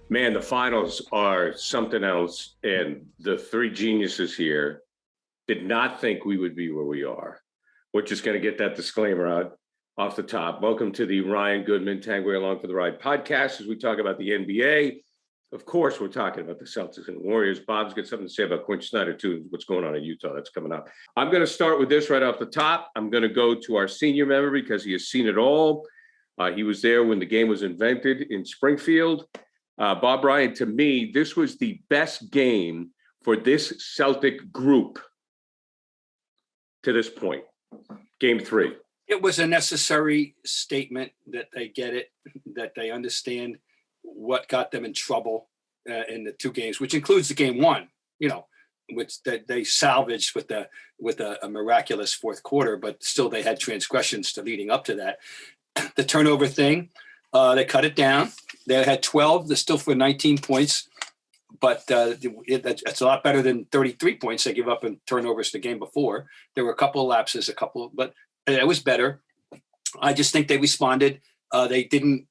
Man, the finals are something else. And the three geniuses here did not think we would be where we are. We're just going to get that disclaimer out off the top. Welcome to the Ryan Goodman Tanguay Along for the Ride podcast as we talk about the NBA. Of course, we're talking about the Celtics and Warriors. Bob's got something to say about Quin Snyder, too, what's going on in Utah. That's coming up. I'm going to start with this right off the top. I'm going to go to our senior member because he has seen it all. He was there when the game was invented in Springfield. Bob Ryan, to me, this was the best game for this Celtic group to this point. Game 3. It was a necessary statement that they get it, that they understand what got them in trouble in the two games, which includes the game 1, which that they salvaged with a miraculous fourth quarter, but still they had transgressions to leading up to that. The turnover thing, they cut it down. They had 12. They're still for 19 points, but that's a lot better than 33 points they give up in turnovers the game before. There were a couple of lapses, but it was better. I just think they responded. They didn't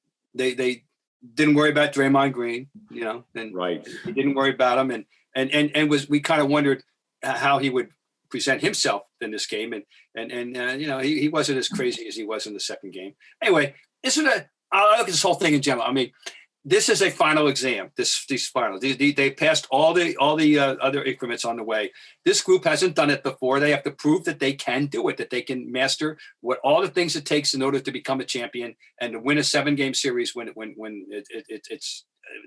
worry about Draymond Green, and right. They didn't worry about him, and we kind of wondered how he would present himself in this game, and he wasn't as crazy as he was in the second game. Anyway, I look at this whole thing in general. I mean, this is a final exam. These finals, they passed all the other increments on the way. This group hasn't done it before. They have to prove that they can do it, that they can master what all the things it takes in order to become a champion and to win a 7-game series when it's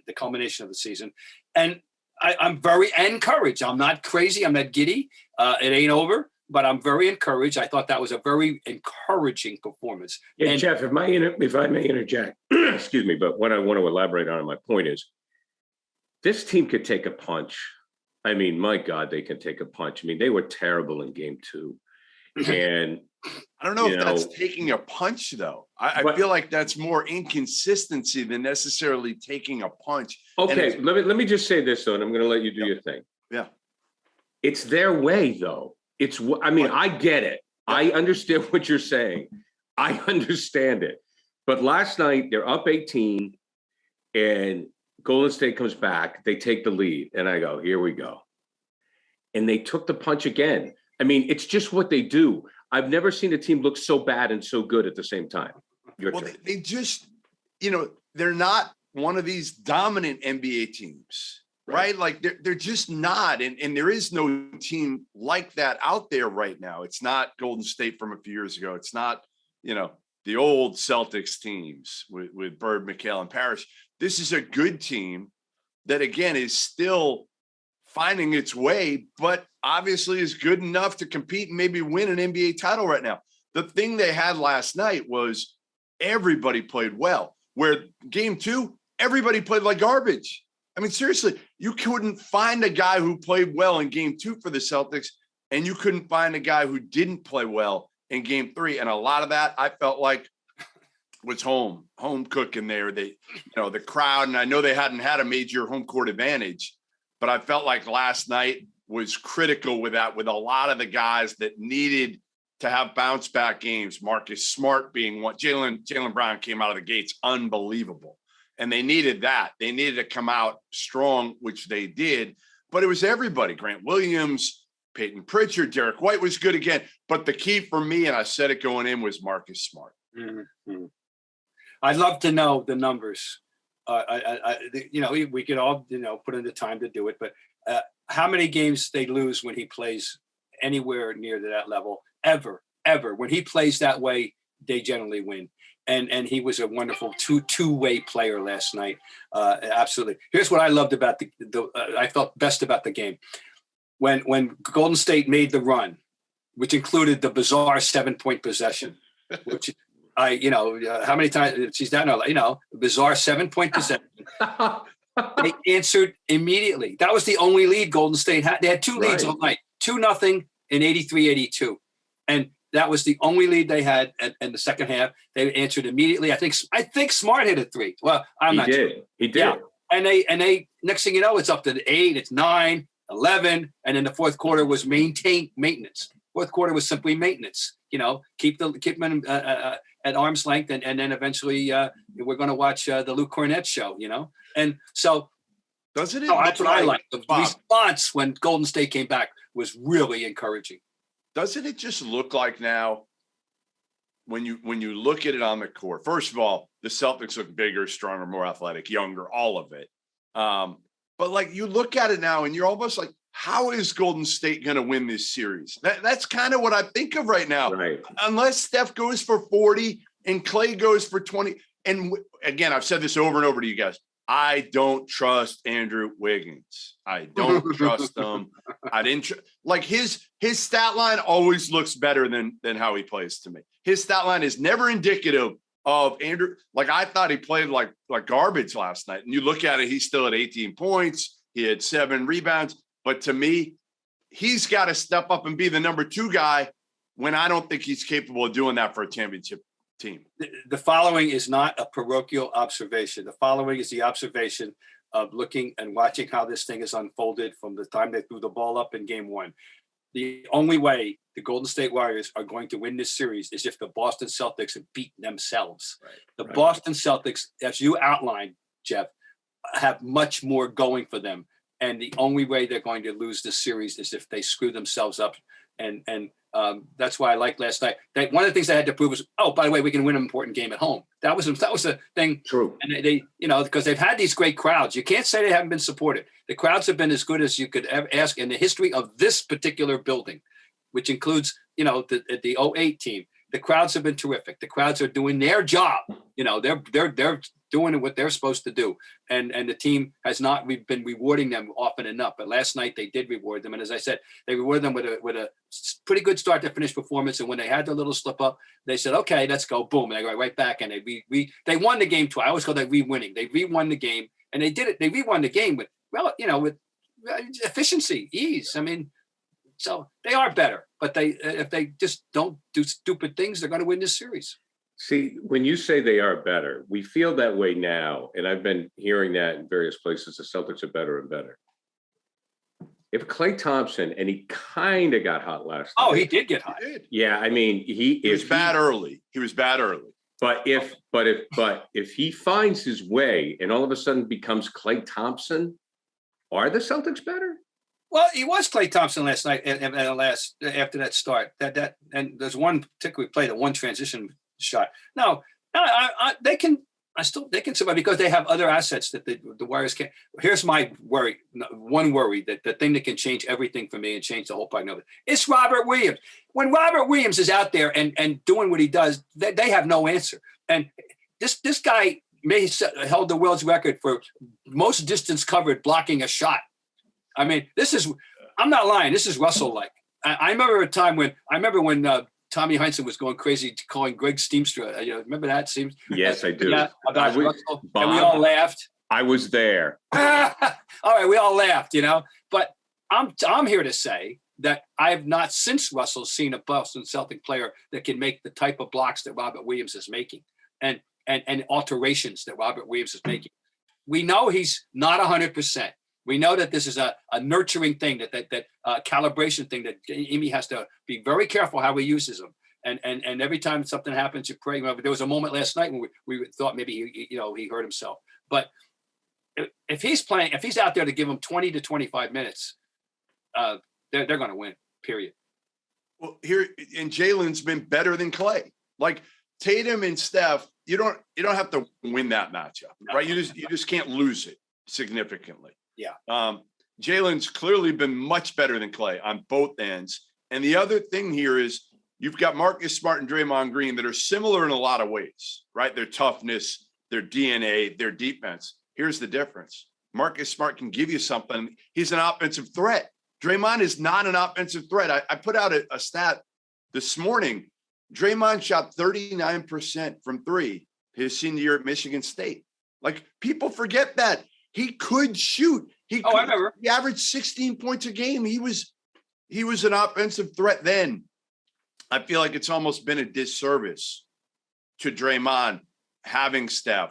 the culmination of the season. And I'm very encouraged. I'm not crazy. I'm not giddy. It ain't over. But I'm very encouraged. I thought that was a very encouraging performance. Yeah, and Jeff, if I may interject, excuse me, but what I want to elaborate on my point is this team could take a punch. I mean, my God, they can take a punch. I mean, they were terrible in game 2. And I don't know if that's taking a punch, though. I feel like that's more inconsistency than necessarily taking a punch. Okay, let me just say this, though, and I'm going to let you do your thing. Yeah. It's their way, though. I get it. I understand what you're saying. I understand it. But last night, they're up 18, and Golden State comes back. They take the lead, and I go, here we go. And they took the punch again. I mean, it's just what they do. I've never seen a team look so bad and so good at the same time. They just, they're not one of these dominant NBA teams. Right? Like they're just not. And there is no team like that out there right now. It's not Golden State from a few years ago. It's not, the old Celtics teams with Bird, McHale, and Parrish. This is a good team that, again, is still finding its way, but obviously is good enough to compete and maybe win an NBA title right now. The thing they had last night was everybody played well, where game 2, everybody played like garbage. I mean, seriously, you couldn't find a guy who played well in game 2 for the Celtics, and you couldn't find a guy who didn't play well in game 3. And a lot of that I felt like was home cooking there. The crowd, and I know they hadn't had a major home court advantage, but I felt like last night was critical with that, with a lot of the guys that needed to have bounce back games. Marcus Smart being one. Jaylen Brown came out of the gates unbelievable. And they needed that. They needed to come out strong, which they did. But it was everybody. Grant Williams, Peyton Pritchard, Derek White was good again. But the key for me, and I said it going in, was Marcus Smart. Mm-hmm. I'd love to know the numbers. We could all, put in the time to do it. But how many games they lose when he plays anywhere near to that level? Ever. When he plays that way, they generally win. And he was a wonderful two-way player last night. Absolutely. Here's what I loved about I felt best about the game. When Golden State made the run, which included the bizarre 7-point possession, which how many times she's done, bizarre 7-point possession. They answered immediately. That was the only lead Golden State had. They had 2 leads all night, 2-0 in 83-82. And that was the only lead they had in the second half. They answered immediately. I think Smart hit a 3. Well, I'm not sure. He did. Yeah. And they next thing you know, it's up to 8, it's 9, 11, and in the fourth quarter was maintenance. Fourth quarter was simply maintenance. Keep them at arm's length, and then eventually we're going to watch the Luke Cornett show. And so Doesn't it? that's what I like. The Bob, response when Golden State came back was really encouraging. doesn't it just look like now when you look at it on the court? First of all, the Celtics look bigger, stronger, more athletic, younger, all of it. But like you look at it now and you're almost like, how is Golden State going to win this series? That's kind of what I think of right now. Right. Unless Steph goes for 40 and Clay goes for 20. And again, I've said this over and over to you guys. I don't trust Andrew Wiggins. I don't trust him. I didn't like his stat line always looks better than how he plays to me. His stat line is never indicative of Andrew. Like I thought he played like garbage last night. And you look at it, he's still at 18 points. He had 7 rebounds. But to me, he's got to step up and be the number 2 guy when I don't think he's capable of doing that for a championship team. The following is not a parochial observation. The following is the observation of looking and watching how this thing is unfolded from the time they threw the ball up in game 1. The only way the Golden State Warriors are going to win this series is if the Boston Celtics have beaten themselves. Right, the right. Boston Celtics, as you outlined, Jeff, have much more going for them. And the only way they're going to lose this series is if they screw themselves up. And that's why I liked last night. One of the things they had to prove was, oh, by the way, we can win an important game at home. That was a thing. True. And they because they've had these great crowds. You can't say they haven't been supported. The crowds have been as good as you could ever ask in the history of this particular building, which includes, the 08 team. The crowds have been terrific. The crowds are doing their job. They're doing what they're supposed to do. And the team has not been rewarding them often enough. But last night they did reward them. And as I said, they rewarded them with a pretty good start to finish performance. And when they had their little slip up, they said, okay, let's go. Boom. And they go right back. And they won the game twice. I always call that re-winning. They re-won the game. And they did it. They re-won the game with efficiency, ease. I mean, so they are better. But if they just don't do stupid things, they're going to win this series. See, when you say they are better, we feel that way now. And I've been hearing that in various places. The Celtics are better and better. If Klay Thompson, and he kind of got hot last night. Oh, he did get hot. Yeah, I mean, He was bad early. But if he finds his way and all of a sudden becomes Klay Thompson, are the Celtics better? Well, he was Klay Thompson last night and after that start. And there's one particular play, the one transition shot. No, they can survive because they have other assets that the Warriors can't. Here's my worry. One worry that the thing that can change everything for me and change the whole prognosis. It's Robert Williams. When Robert Williams is out there and doing what he does, they have no answer. And this guy may held the world's record for most distance covered blocking a shot. I mean, I'm not lying. This is Russell-like. I remember a time when Tommy Heinsohn was going crazy calling Greg Steemstra. Remember that? Yes, I do. Yeah, about Russell. Bob, and we all laughed. I was there. All right, we all laughed, But I'm here to say that I have not since Russell seen a Boston Celtic player that can make the type of blocks that Robert Williams is making and alterations that Robert Williams is making. We know he's not 100%. We know that this is a nurturing thing, that calibration thing that Amy has to be very careful how he uses them. And every time something happens, you pray. There was a moment last night when we thought maybe he hurt himself. But if he's out there to give him 20 to 25 minutes, they're going to win. Period. Well, Jalen's been better than Clay. Like Tatum and Steph, you don't have to win that matchup, right? You just can't lose it significantly. Yeah. Jalen's clearly been much better than Clay on both ends. And the other thing here is you've got Marcus Smart and Draymond Green that are similar in a lot of ways, right? Their toughness, their DNA, their defense. Here's the difference. Marcus Smart can give you something. He's an offensive threat. Draymond is not an offensive threat. I put out a stat this morning. Draymond shot 39% from 3 his senior year at Michigan State. Like people forget that. He could shoot. I remember. He averaged 16 points a game. He was an offensive threat then. I feel like it's almost been a disservice to Draymond having Steph.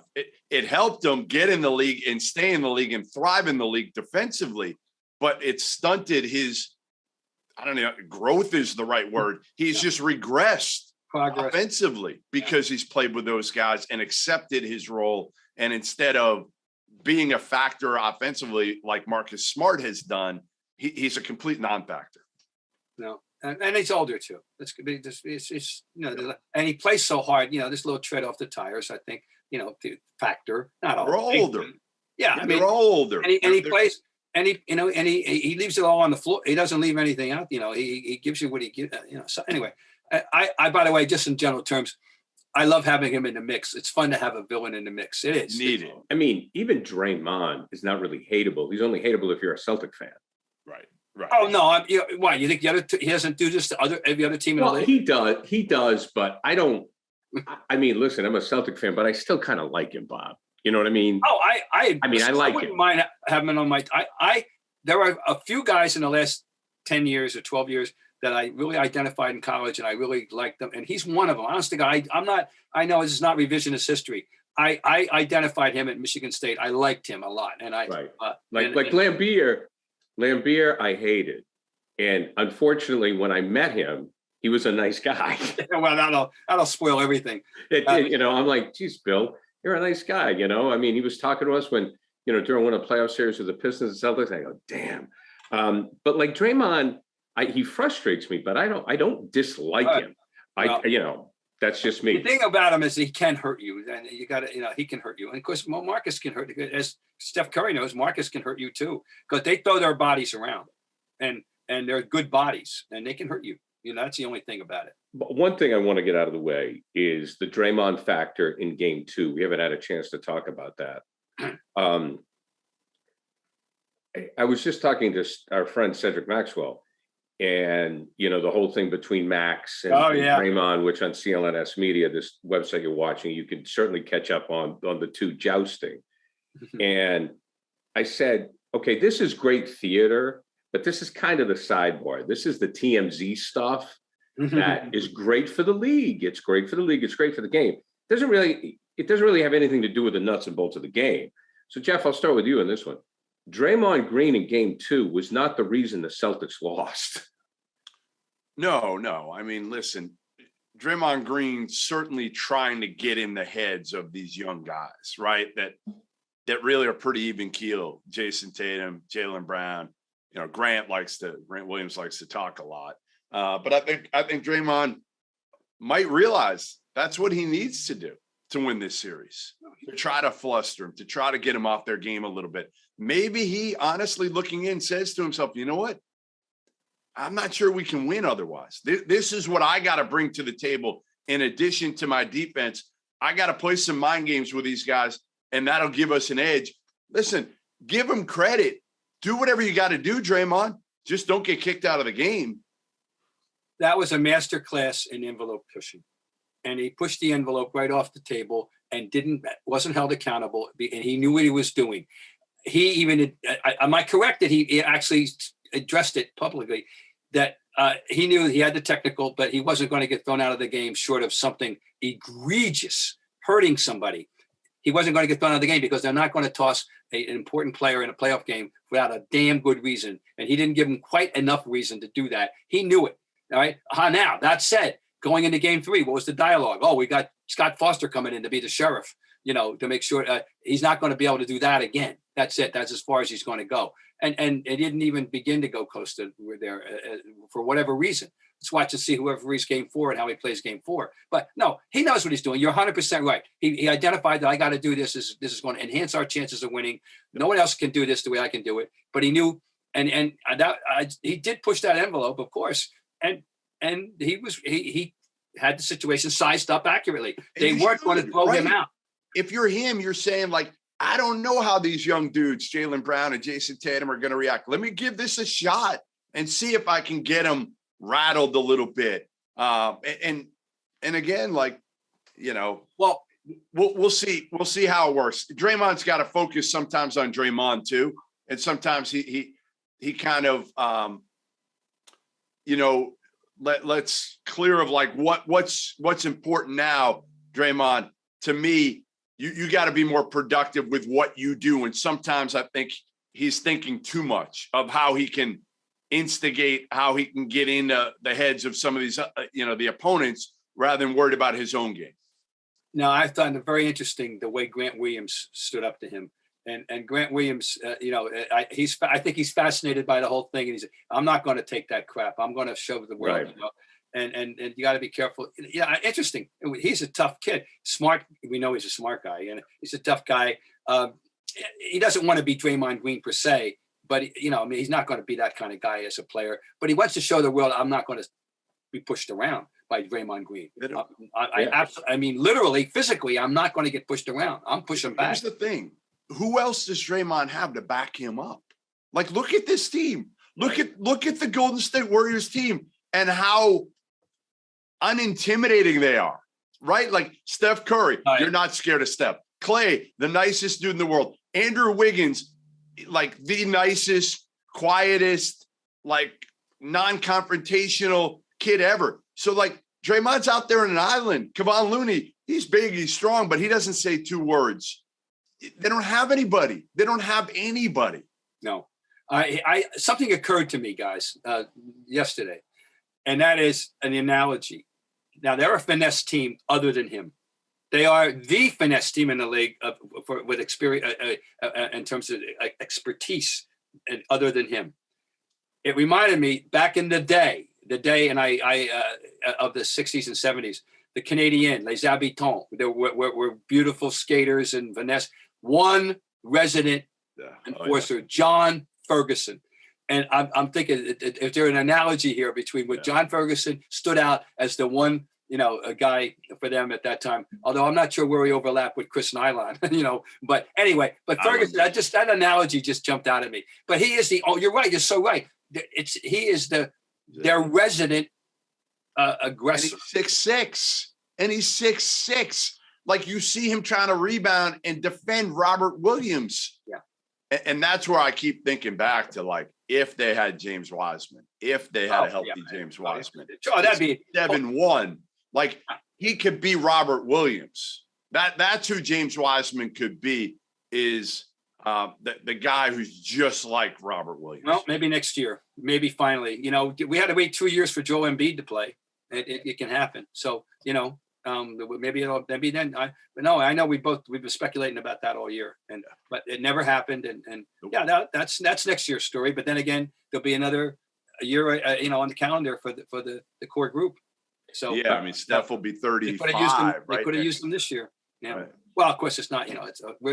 It helped him get in the league and stay in the league and thrive in the league defensively, but it stunted his I don't know, growth is the right word. He's just regressed Progress. offensively because he's played with those guys and accepted his role. And instead of being a factor offensively, like Marcus Smart has done, he's a complete non-factor. No, and he's older too. It's and he plays so hard. This little tread off the tires. I think the factor. Not all. They're all older. Yeah, I mean, they're all older. And he plays. And he leaves it all on the floor. He doesn't leave anything out. He gives you what he gives. So anyway, I by the way, just in general terms, I love having him in the mix. It's fun to have a villain in the mix. It is needed. I mean, even Draymond is not really hateable. He's only hateable if you're a Celtic fan. Right. Oh no! Why you think the other he doesn't do this to every other team in the league? He does, but I don't. I mean, listen, I'm a Celtic fan, but I still kind of like him, Bob. You know what I mean? Oh, I like wouldn't him. mind having him on my. There are a few guys in the last 10 years or 12 years that I really identified in college, and I really liked them. And he's one of them. Honestly, I'm not. I know this is not revisionist history. I identified him at Michigan State. I liked him a lot, and like Lambeer. Lambeer, I hated, and unfortunately, when I met him, he was a nice guy. Well, that'll spoil everything. I'm like, geez, Bill, you're a nice guy. I mean, he was talking to us when during one of the playoff series with the Pistons and Celtics. I go, damn. But like Draymond, he frustrates me, but I don't dislike him. That's just me. The thing about him is he can hurt you, and you got to, he can hurt you. And of course, Marcus can hurt you. As Steph Curry knows, Marcus can hurt you too, because they throw their bodies around, and they're good bodies, and they can hurt you. That's the only thing about it. But one thing I want to get out of the way is the Draymond factor in Game 2. We haven't had a chance to talk about that. I was just talking to our friend Cedric Maxwell. And, the whole thing between Max and Draymond, which on CLNS Media, this website you're watching, you can certainly catch up on the two jousting. And I said, okay, this is great theater, but this is kind of the sidebar. This is the TMZ stuff that is great for the league. It's great for the league. It's great for the game. It doesn't really have anything to do with the nuts and bolts of the game. So, Jeff, I'll start with you on this one. Draymond Green in Game 2 was not the reason the Celtics lost. No. I mean, listen, Draymond Green certainly trying to get in the heads of these young guys, right? That really are pretty even keel. Jason Tatum, Jaylen Brown, Grant Williams likes to talk a lot. But I think Draymond might realize that's what he needs to do to win this series, to try to fluster him, to try to get him off their game a little bit. Maybe he honestly looking in says to himself, you know what? I'm not sure we can win otherwise. This is what I got to bring to the table. In addition to my defense, I got to play some mind games with these guys, and that'll give us an edge. Listen, give them credit. Do whatever you got to do, Draymond. Just don't get kicked out of the game. That was a master class in envelope pushing. And he pushed the envelope right off the table and wasn't held accountable, and he knew what he was doing. He even, am I correct that he actually addressed it publicly, that he knew he had the technical, but he wasn't going to get thrown out of the game short of something egregious, hurting somebody. He wasn't going to get thrown out of the game because they're not going to toss an important player in a playoff game without a damn good reason. And he didn't give him quite enough reason to do that. He knew it. All right. Now, that said, going into Game 3, what was the dialogue? Oh, we got Scott Foster coming in to be the sheriff, to make sure he's not going to be able to do that again. That's it. That's as far as he's going to go. And it didn't even begin to go close to where there for whatever reason. Let's watch and see whoever reads Game 4 and how he plays Game 4. But no, he knows what he's doing. You're 100% right. He identified that I got to do this. This is going to enhance our chances of winning. No one else can do this the way I can do it. But he knew, and he did push that envelope, of course. And he had the situation sized up accurately. They weren't going to throw him out. If you're him, you're saying like, I don't know how these young dudes, Jaylen Brown and Jason Tatum, are going to react. Let me give this a shot and see if I can get them rattled a little bit. And again, like, well, we'll see. We'll see how it works. Draymond's got to focus sometimes on Draymond too. And sometimes he kind of, let's clear of like what's important now, Draymond. To me, you got to be more productive with what you do. And sometimes I think he's thinking too much of how he can instigate how he can get into the heads of some of these, the opponents rather than worried about his own game. Now, I found it very interesting the way Grant Williams stood up to him. And Grant Williams, I think he's fascinated by the whole thing. And he's, I'm not going to take that crap. I'm going to show the world. Right. And you got to be careful. Yeah, interesting. He's a tough kid, smart. We know he's a smart guy, and he's a tough guy. He doesn't want to be Draymond Green per se, but he's not going to be that kind of guy as a player. But he wants to show the world, I'm not going to be pushed around by Draymond Green. I mean, literally, physically, I'm not going to get pushed around. I'm pushing back. Here's the thing: who else does Draymond have to back him up? Like, look at this team. Look at the Golden State Warriors team and how unintimidating they are, right? Like Steph Curry, you're not scared of Steph. Clay, the nicest dude in the world. Andrew Wiggins, like the nicest, quietest, like non-confrontational kid ever. So like Draymond's out there on an island. Kevon Looney, he's big, he's strong, but he doesn't say two words. They don't have anybody. They don't have anybody. No. Something occurred to me, guys, yesterday, and that is an analogy. Now, they're a finesse team other than him. They are the finesse team in the league with experience in terms of expertise, and other than him. It reminded me back in the day, and I of the 60s and 70s, the Canadiens, les habitants, they were beautiful skaters and finesse. One resident enforcer, John Ferguson. And I'm thinking, if there's an analogy here between what John Ferguson stood out as the one, a guy for them at that time, although I'm not sure where he overlapped with Chris Nylon, but anyway, Ferguson, that analogy just jumped out at me. But he is you're right. You're so right. He is their resident aggressor. And he's 6'6". Like, you see him trying to rebound and defend Robert Williams. Yeah. And that's where I keep thinking back to, like, if they had James Wiseman, if they had a healthy James Wiseman. Oh, that'd be 7-1. Like, he could be Robert Williams. That's who James Wiseman could be, is the guy who's just like Robert Williams. Well, maybe next year, maybe finally. We had to wait 2 years for Joel Embiid to play. It can happen. So, maybe then. I know we've been speculating about that all year, but it never happened. And that's next year's story. But then again, there'll be another year, on the calendar for the core group. So yeah, I mean, Steph will be 35. They could have used them this year. Yeah. Right. Well, of course, it's not.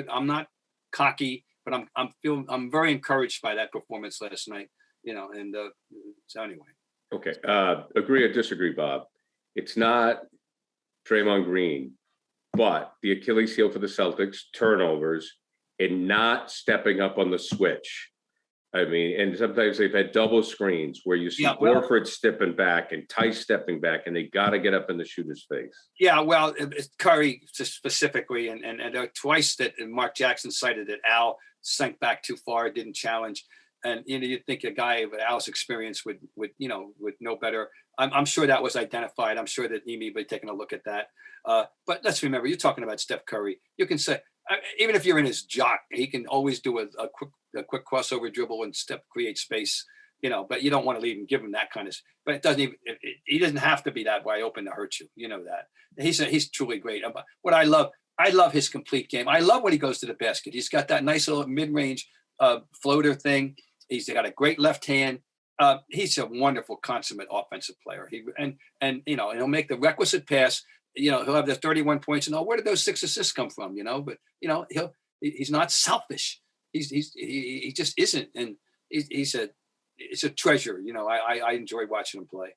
I'm not cocky, but I'm very encouraged by that performance last night. So anyway. Okay. Agree or disagree, Bob? It's not Draymond Green, but the Achilles heel for the Celtics, turnovers, and not stepping up on the switch. I mean, and sometimes they've had double screens where you see Horford stepping back and Tice stepping back, and they got to get up in the shooter's face. Yeah, well, Curry specifically, and twice that Mark Jackson cited that Al sank back too far, didn't challenge. And you'd think a guy with Al's experience would know better. I'm sure that was identified. I'm sure that Emi would be taking a look at that. But let's remember, you're talking about Steph Curry. You can say, even if you're in his jock, he can always do a quick crossover dribble and create space. But you don't want to leave him, give him that kind of. But it doesn't even. He doesn't have to be that wide open to hurt you. You know that. He's truly great. What I love his complete game. I love when he goes to the basket. He's got that nice little mid-range floater thing. He's got a great left hand. He's a wonderful, consummate offensive player. And he'll make the requisite pass. He'll have the 31 points, and where did those 6 assists come from? But he's not selfish. He just isn't, and it's a treasure. I enjoy watching him play.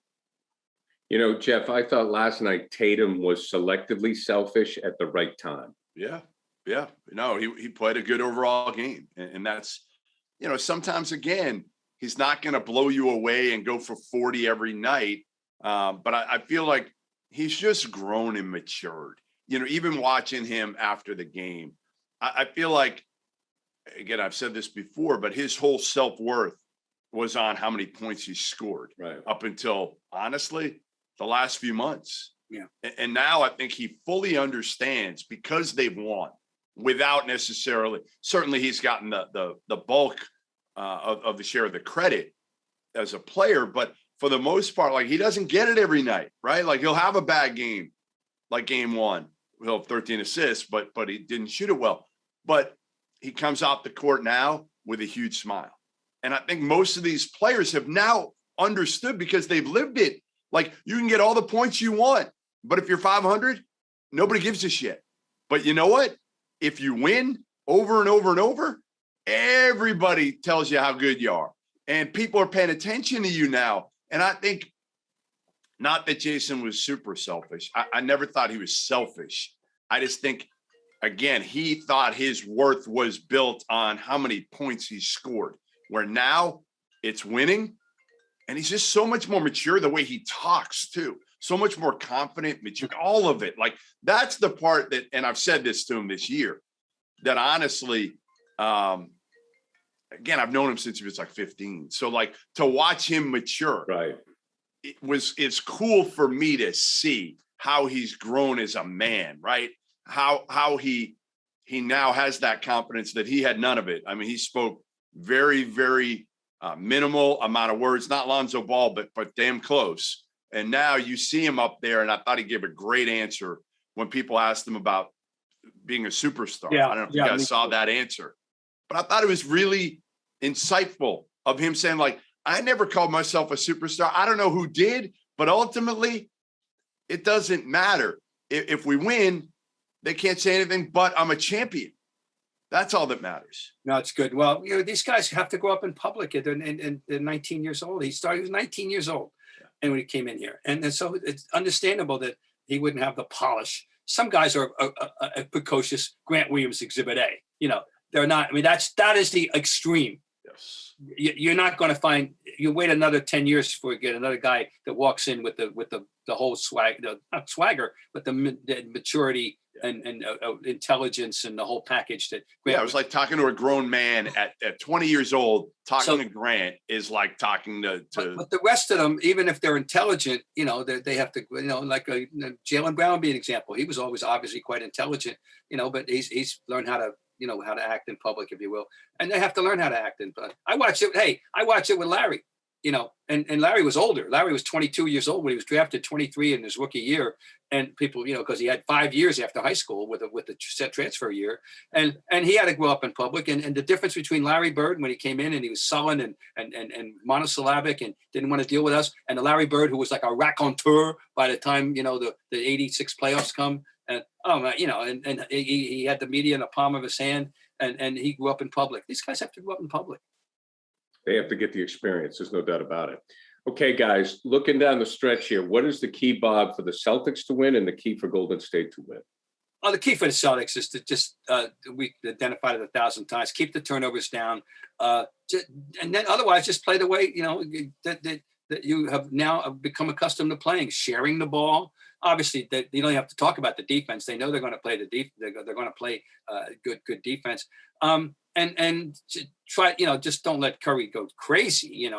Jeff, I thought last night Tatum was selectively selfish at the right time. Yeah. No, he played a good overall game, and that's. Sometimes, again, he's not going to blow you away and go for 40 every night. But I feel like he's just grown and matured. Even watching him after the game, I feel like, again, I've said this before, but his whole self-worth was on how many points he scored up until, honestly, the last few months. Yeah. And now I think he fully understands, because they've won, without necessarily, certainly he's gotten the bulk of the share of the credit. as a player, but for the most part, like he doesn't get it every night, right? Like he'll have a bad game, like game one, he'll have 13 assists, but he didn't shoot it well. But he comes off the court now with a huge smile. And I think most of these players have now understood because they've lived it. Like you can get all the points you want, but if you're 500, nobody gives a shit. But you know what? If you win over and over and over, everybody tells you how good you are. And people are paying attention to you now. And I think not that Jason was super selfish. I never thought he was selfish. I just think, again, he thought his worth was built on how many points he scored, where now it's winning. And he's just so much more mature the way he talks too. So much more confident, mature, all of it. Like that's the part that, and I've said this to him this year, that honestly, again, I've known him since he was like 15. So like to watch him mature, Right. It's cool for me to see how he's grown as a man, right? How he now has that confidence that he had none of it. I mean, he spoke very, very minimal amount of words, not Lonzo Ball, but damn close. And now you see him up there, and I thought he gave a great answer when people asked him about being a superstar. Yeah, I don't know if you guys saw that answer, but I thought it was really insightful of him saying, like, I never called myself a superstar. I don't know who did, but ultimately it doesn't matter. If we win, they can't say anything, but I'm a champion. That's all that matters. No, it's good. Well, these guys have to grow up in public. They're 19 years old. He was 19 years old. And when he came in here. And so it's understandable that he wouldn't have the polish. Some guys are precocious. Grant Williams, Exhibit A. They're not. I mean, that is the extreme. Yes. You're not going to find. You wait another 10 years before you get another guy that walks in with the whole swag, not swagger, but the maturity and intelligence and the whole package that. Grant, it was like talking to a grown man at 20 years old. Talking to Grant is like talking to. But the rest of them, even if they're intelligent, they have to. Like Jaylen Brown be an example. He was always obviously quite intelligent, but he's learned how to. How to act in public, if you will. And they have to learn how to act in public. I watched it with Larry, and Larry was older. Larry was 22 years old when he was drafted, 23 in his rookie year. And people, because he had 5 years after high school with the set transfer year. And he had to grow up in public. And the difference between Larry Bird when he came in and he was sullen and monosyllabic and didn't want to deal with us, and the Larry Bird who was like a raconteur by the time, the 86 playoffs come. And and he had the media in the palm of his hand, and he grew up in public. These guys have to grow up in public. They have to get the experience. There's no doubt about it. Okay, guys, looking down the stretch here, what is the key, Bob, for the Celtics to win and the key for Golden State to win? Oh, the key for the Celtics is to just we identified it 1,000 times. Keep the turnovers down, and then otherwise just play the way that you have now become accustomed to playing, sharing the ball. Obviously, you don't have to talk about the defense. They know they're going to play they're going to play good defense. And try, just don't let Curry go crazy,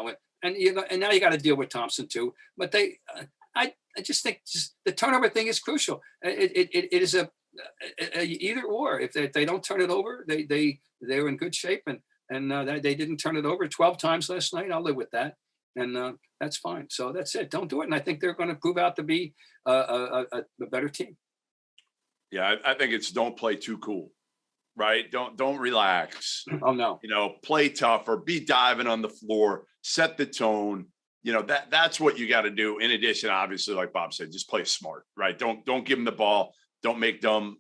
and now you got to deal with Thompson too. But I just think the turnover thing is crucial. It is a either or. If they don't turn it over, they're in good shape, and they didn't turn it over 12 times last night. I'll live with that. And that's fine. So that's it. Don't do it. And I think they're going to prove out to be a better team. Yeah, I think it's don't play too cool, right? Don't relax. Oh, no. Play tougher, be diving on the floor, set the tone. That's what you got to do. In addition, obviously, like Bob said, just play smart, right? Don't give them the ball. Don't make dumb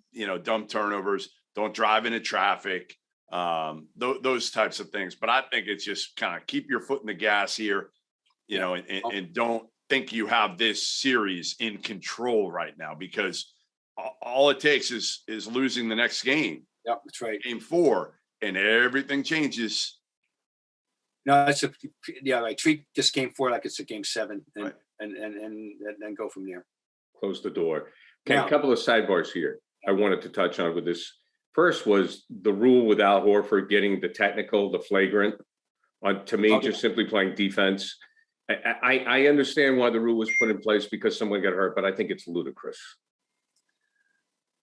turnovers. Don't drive into traffic. Those types of things. But I think it's just kind of keep your foot in the gas here. And don't think you have this series in control right now, because all it takes is losing the next game. Yep, that's right. Game 4, and everything changes. No, right. Treat this game 4 like it's a game 7, and right. and then go from there. Close the door. Okay, Now, a couple of sidebars here I wanted to touch on with this. First was the rule with Al Horford getting the technical, the flagrant, to me, just simply playing defense. I understand why the rule was put in place because someone got hurt, but I think it's ludicrous.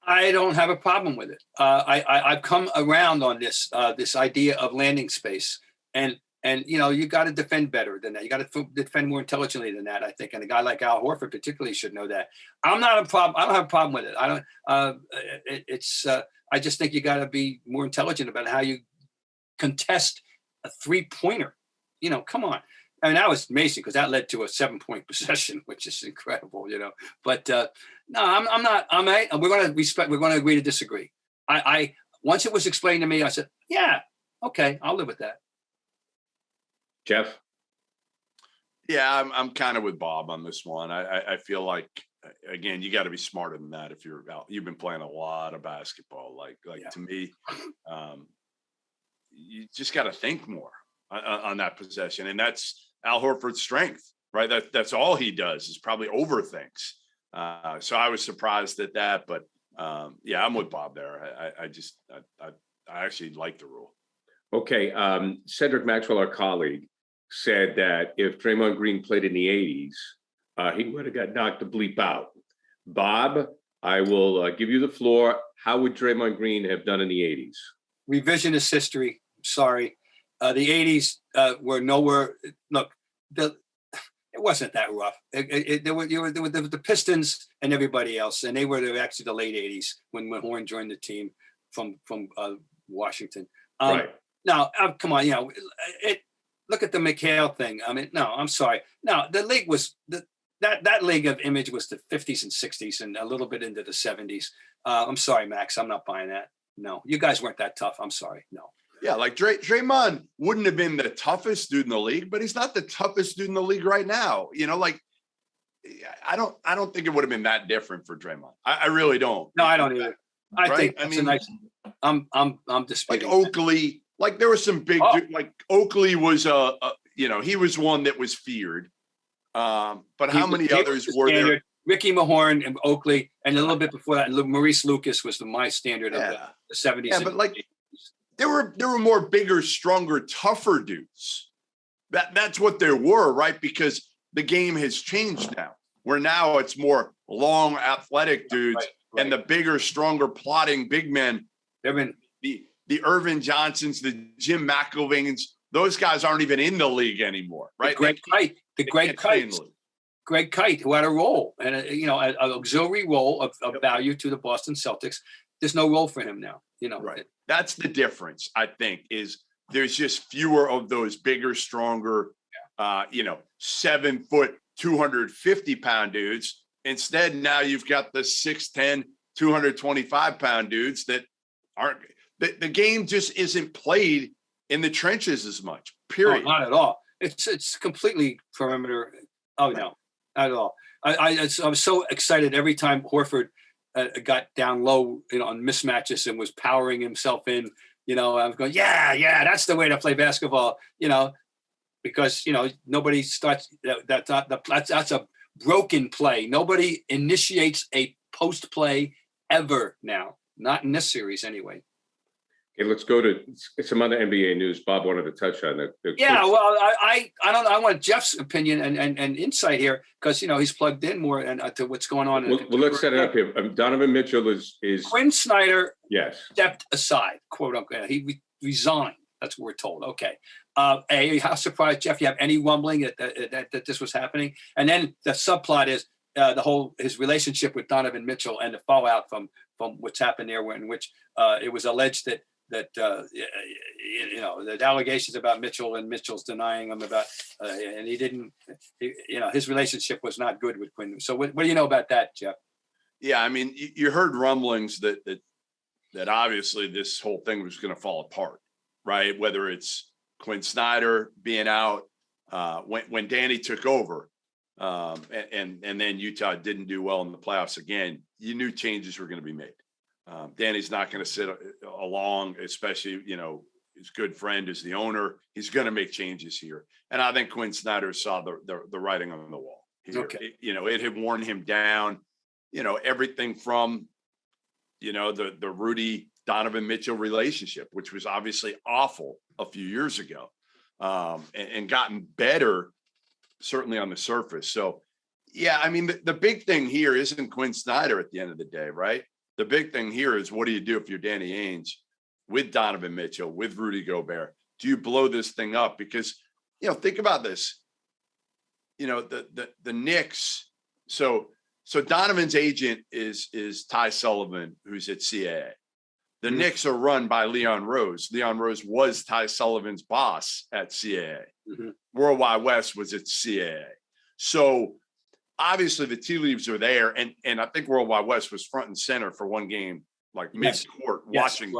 I don't have a problem with it. I've come around on this idea of landing space, and And, you got to defend better than that. You got to defend more intelligently than that, I think. And a guy like Al Horford particularly should know that. I'm not a problem. I don't have a problem with it. I don't, I just think you got to be more intelligent about how you contest a 3-pointer. Come on. I mean, that was amazing because that led to a 7-point possession, which is incredible, But no, I'm not. We're going to respect. We're going to agree to disagree. I once it was explained to me, I said, yeah, okay, I'll live with that. Jeff? Yeah, I'm kind of with Bob on this one. I feel like, again, you got to be smarter than that if you're out. You've been playing a lot of basketball. Yeah. To me, you just got to think more on that possession, and that's Al Horford's strength, right? That's all he does is probably overthinks. So I was surprised at that, but yeah, I'm with Bob there. I actually like the rule. Okay, Cedric Maxwell, our colleague, said that if Draymond Green played in the 80s, he would have got knocked the bleep out. Bob, I will give you the floor. How would Draymond Green have done in the 80s? Revisionist history. Sorry. The 80s were nowhere. Look, it wasn't that rough. There were the Pistons and everybody else, and they were actually the late 80s when Horn joined the team from Washington. Right. Now, come on, look at the McHale thing. I mean, no, I'm sorry. No, the league was that league of image was the 50s and 60s and a little bit into the 70s. I'm sorry, Max. I'm not buying that. No, you guys weren't that tough. I'm sorry. No. Yeah, like Draymond wouldn't have been the toughest dude in the league, but he's not the toughest dude in the league right now. I don't think it would have been that different for Draymond. I really don't. No, I don't either. I think that's a nice. I'm disputing. Like Oakley. Like there was some big, like Oakley was he was one that was feared. But how many others were there? Ricky Mahorn and Oakley, and a little bit before that, Maurice Lucas was my standard of the 70s. Yeah, but like there were more bigger, stronger, tougher dudes. That's what there were, right? Because the game has changed now. Where now it's more long, athletic dudes, right. And the bigger, stronger, plotting big men. They've been the Irvin Johnsons, the Jim McElvains, those guys aren't even in the league anymore, right? Greg Kite, who had a role and an auxiliary role of value to the Boston Celtics. There's no role for him now, Right. That's the difference, I think, is there's just fewer of those bigger, stronger, 7 foot, 250-pound dudes. Instead, now you've got the 6'10", 225-pound dudes that aren't. The game just isn't played in the trenches as much, period. No, not at all. It's completely perimeter. Oh, no, not at all. I was so excited every time Horford got down low, on mismatches and was powering himself in. I was going, yeah, that's the way to play basketball. Because nobody starts. That's a broken play. Nobody initiates a post play ever now. Not in this series, anyway. Okay, let's go to some other NBA news. Bob wanted to touch on it. Yeah, well, I don't know. I want Jeff's opinion and insight here because he's plugged in more and to what's going on. Well, let's set it up here. Donovan Mitchell is Quin Snyder. Yes, stepped aside, quote unquote. He resigned. That's what we're told. Okay. How surprised, Jeff? You have any rumbling that this was happening? And then the subplot is his relationship with Donovan Mitchell and the fallout from what's happened there, in which it was alleged that the allegations about Mitchell and Mitchell's denying him about, and he didn't, his relationship was not good with Quin. So what do you know about that, Jeff? Yeah, I mean, you heard rumblings that obviously this whole thing was going to fall apart, right? Whether it's Quin Snyder being out when Danny took over, and then Utah didn't do well in the playoffs again, you knew changes were going to be made. Danny's not going to sit along, especially, his good friend is the owner. He's going to make changes here. And I think Quin Snyder saw the writing on the wall here. Okay. It had worn him down, everything from, the Rudy Donovan Mitchell relationship, which was obviously awful a few years ago, and gotten better, certainly on the surface. So, yeah, I mean, the big thing here isn't Quin Snyder at the end of the day, right? The big thing here is what do you do if you're Danny Ainge with Donovan Mitchell, with Rudy Gobert? do you blow this thing up? Because, think about this. The Knicks. So Donovan's agent is Ty Sullivan, who's at CAA. The Knicks are run by Leon Rose. Leon Rose was Ty Sullivan's boss at CAA. Worldwide West was at CAA. So obviously the tea leaves are there. And I think Worldwide West was front and center for one game, like mid-court, watching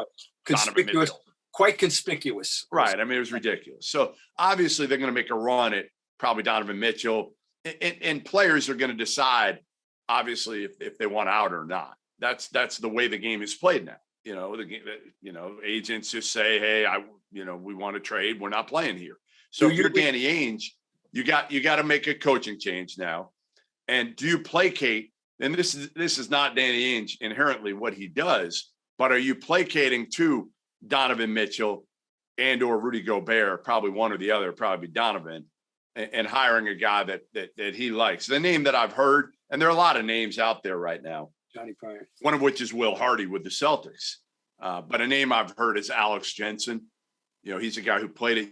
Donovan Mitchell. Quite conspicuous. Right. I mean, it was ridiculous. So obviously they're going to make a run at probably Donovan Mitchell. And players are going to decide, obviously, if they want out or not. That's the way the game is played now. Agents just say, hey, we want to trade. We're not playing here. So if you're Danny Ainge, you got to make a coaching change now. And do you placate? And this is not Danny Ainge inherently what he does, but are you placating to Donovan Mitchell and or Rudy Gobert, probably one or the other, probably Donovan, and hiring a guy that he likes? The name that I've heard, and there are a lot of names out there right now, Johnny Pryor, one of which is Will Hardy with the Celtics. But a name I've heard is Alex Jensen. He's a guy who played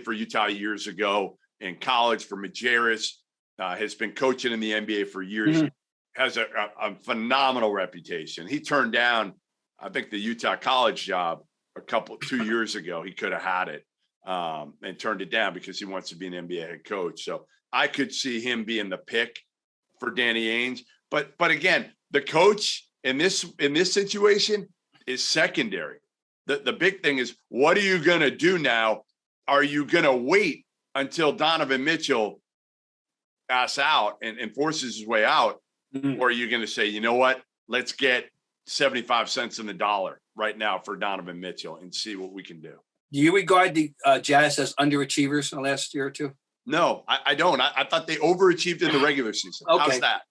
for Utah years ago in college for Majerus, has been coaching in the NBA for years, has a phenomenal reputation. He turned down, I think, the Utah college job 2 years ago. He could have had it and turned it down because he wants to be an NBA head coach. So I could see him being the pick for Danny Ainge. But again, the coach in this situation is secondary. The big thing is, what are you going to do now? Are you going to wait until Donovan Mitchell asks out and forces his way out? Or are you going to say, you know what, let's get 75 cents in the dollar right now for Donovan Mitchell and see what we can do? Do you regard the Jazz as underachievers in the last year or two? No, I don't. I thought they overachieved in the regular season. Okay. How's that?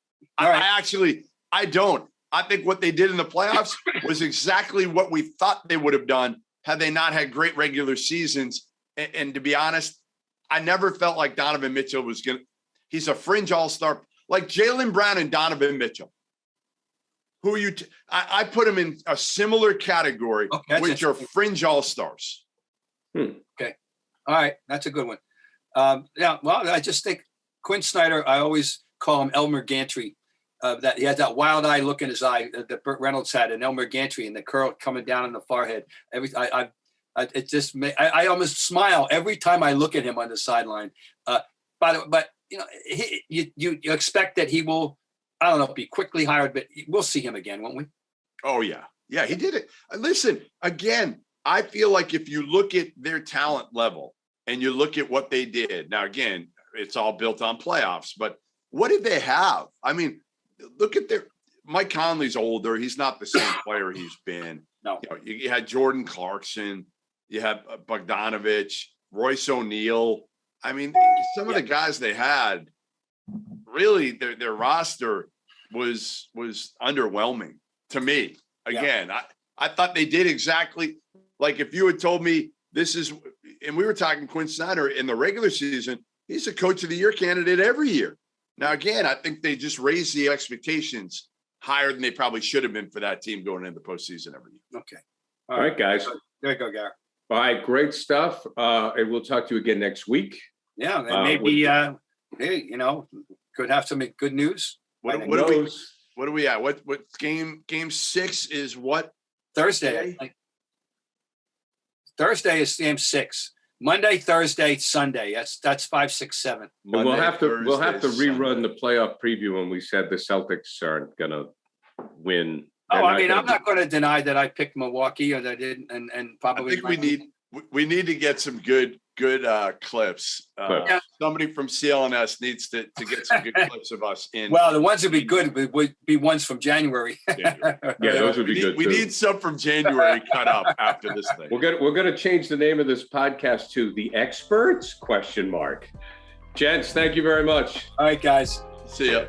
Right. I don't. I think what they did in the playoffs was exactly what we thought they would have done had they not had great regular seasons. And to be honest, I never felt like Donovan Mitchell was he's a fringe all-star, like Jaylen Brown and Donovan Mitchell. Who I put him in a similar category, which are fringe all-stars. Okay. All right. That's a good one. I just think Quin Snyder, I always call him Elmer Gantry. That he had that wild eye look in his eye that Burt Reynolds had, and Elmer Gantry, and the curl coming down on the forehead. I almost smile every time I look at him on the sideline. But you expect that he will, I don't know, be quickly hired, but we'll see him again, won't we? Oh yeah, he did it. Listen, again, I feel like if you look at their talent level and you look at what they did, now again, it's all built on playoffs, but what did they have? I mean, look at Mike Conley's older. He's not the same player he's been. No. You had Jordan Clarkson. You had Bogdanovich, Royce O'Neal. I mean, some of the guys they had, really, their roster was underwhelming to me. Again, I thought they did exactly like if you had told me this is, and we were talking Quin Snyder in the regular season, he's a coach of the year candidate every year. Now, again, I think they just raised the expectations higher than they probably should have been for that team going into the postseason every year. Okay. All right, guys. There you go, Gary. All right, great stuff. And we'll talk to you again next week. Yeah, and maybe, hey, could have some good news. What are we at? What game 6 is what? Thursday. Thursday is game 6. Monday, Thursday, Sunday. That's 5, 6, 7. Monday, we'll have to rerun the playoff preview when we said the Celtics aren't gonna win. I'm not going to deny that I picked Milwaukee or that I didn't, and probably. I think we need to get some good clips. Somebody from CLNS needs to get some good clips of us in. Well, the ones that would be good would be ones from January. Yeah, those would be good. We need some from January cut up after this thing. We're gonna change the name of this podcast to The Experts ? Gents, thank you very much. All right, guys. See ya.